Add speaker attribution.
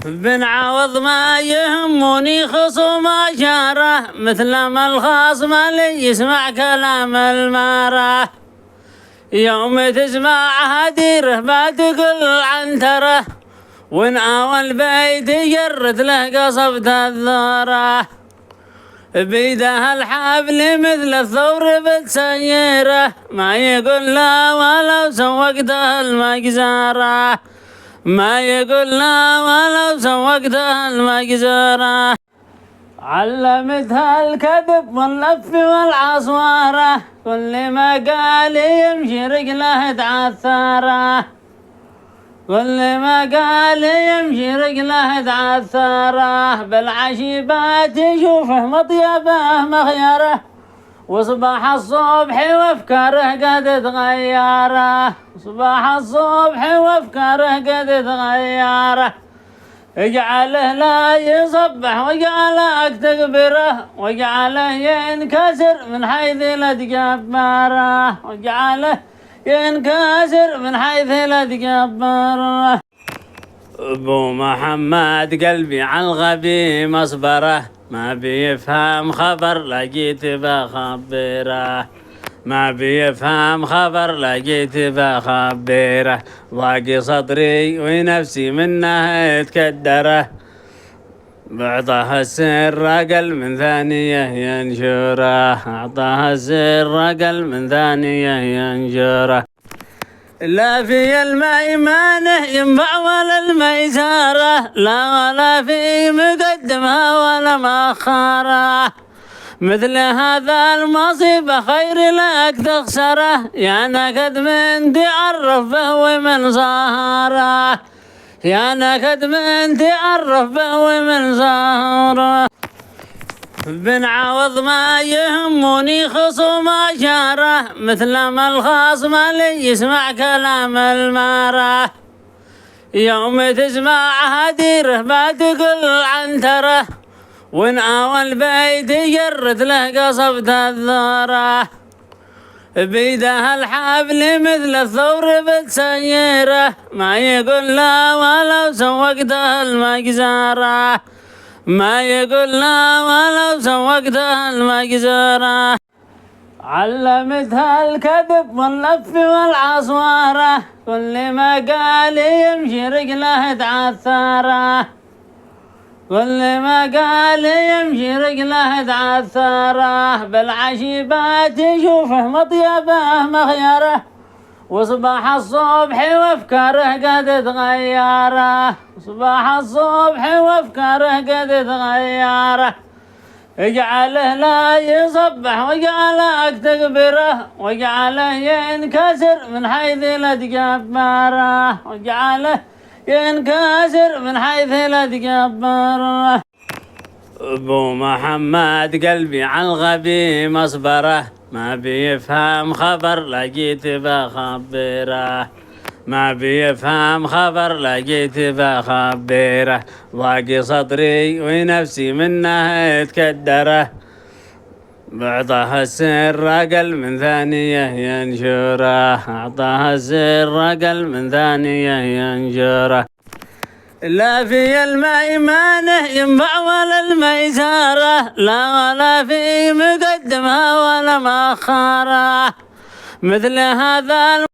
Speaker 1: بنعوض ما يهمني خصوم أشاره، مثل ما الخصم اللي يسمع كلام الماره. يوم تسمع هديره بتقول عنتره، وإن آوى البيت جرت له قصبة الذره. بيده الحبل مثل الثور بتسيره، ما يقول لا ولو سوقته المجزره. ما يقول لا ولو سوقته المجزره. علمتها الكذب واللف والعصواره، كل ما قال يمشي رجله تعثره. كل ما قال يمشي رجله تعثره. بالعشيبات يشوفه مطيبه مخيره، وصباح الصبح وافكاره قد تغيره. صباح الصبح وافكاره قد تغيره. اجعله لا يصبح وجعلك تكبره، وجعله ينكسر من حيث لا تجبره. وجعله ينكسر من حيث لا تجبره. ابو محمد قلبي على الغبي مصبره، ما بيفهم خبر لقيت بخبره. ما بيفهم خبر لقيت بخبره. ضاق صدري ونفسي منه تكدره، بعطاه السر أقل من ثانية ينشره. أعطاه السر أقل من ثانية ينشره. لا في الميمانة ينفع ولا الميسارة، لا ولا في مقدمها ولا مأخرة. مثل هذا المصيبة خير لك تخسره، يا نكد من تعرف به ومن صهره. يا نكد من تعرف به ومن صهره. بنعوض ما يهمني خصوم أشاره، مثل ما الخصم اللي يسمع كلام الماره. يوم تسمع هديره بتقول عنتره، وإن آوى البيت جرت له قصبة الذره. بيده الحبل مثل الثور بتسيره، ما يقول لا ولو سوقته المجزره. ما يقول لا ولو سوقته المجزره. علمتها الكذب واللف والعصواره، كل ما قال يمشي رجله تعثره. كل ما قال يمشي رجله تعثره. بالعشيبات يشوفه مطيبه مخيره، وصباح الصبح وافكاره قد تغيره. صباح الصبح وافكاره قد تغيره. اجعله لا يصبح وجعلك تكبره، وجعله ينكسر من حيث لا تجبره. وجعله ينكسر من حيث لا تجبره. ابو محمد قلبي على الغبي مصبره، ما بيفهم خبر لقيت بخبره. ما بيفهم خبر لقيت بخبره. ضاق صدري ونفسي منه تكدره، بعطاه السر أقل من ثانية ينشره. أعطاه السر أقل من ثانية ينشره. لا في الميمانة ينفع ولا الميسارة، لا ولا في مقدمها ولا مأخرة. مثل هذا